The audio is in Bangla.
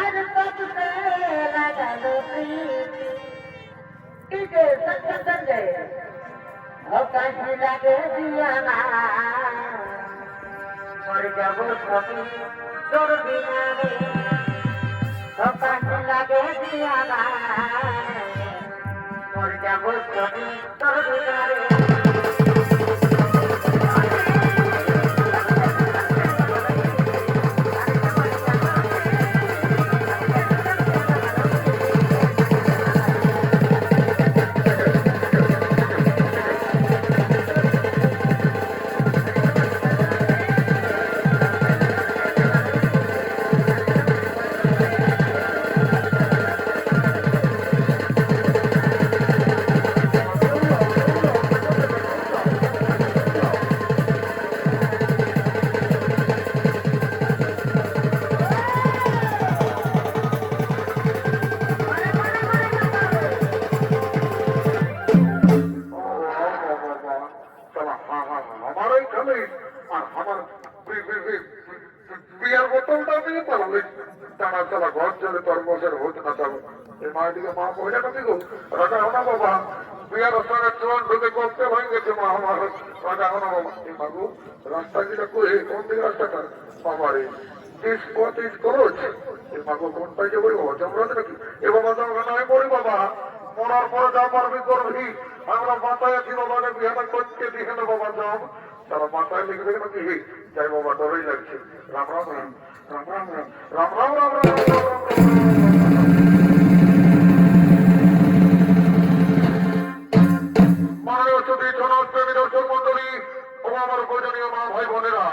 আর কত লাগালো প্রীতি সঞ্জয় কাশি লাগে দিয়া না মরে যাব সবই তোর বিনা রে কাশি লাগে দিয়া না মরে যাব সবই তোর বিনা রে বিয়ার বোতলটা দিয়ে পালাবে টানা চালা ঘর চলে তোর বসের হতে না চালো এই মাটিকে মা পয়লা কাছে গো রাখা হনা বাবা বিয়ার সঙ্গে চল ঢুকে করতে হয়ে গেছে মা আমার রাখা হনা বাবা এই মাগু রাস্তা যেটা করে কোন দিকে রাস্তাটা বাবা রে 30-35 খরচ এই মাগু কোনটাই যে বলবো জমরাজ নাকি এ বাবা জমরা নয় বলি বাবা মরার পরে যা পারবি করবি আমরা মাথায় আছি বাবাকে বিহাটা করতে দিকে না বাবা জম তারা মাথায় লিখে দেখে নাকি যাই বাবা ডরেই লাগছে রাম রাম রাম রাম রাম রাম রাম রাম রাম রাম মাননীয় সুধী জনপ্রেমী দর্শক মন্ডলী ও আমার প্রয়োজনীয় মা ভাই বোনেরা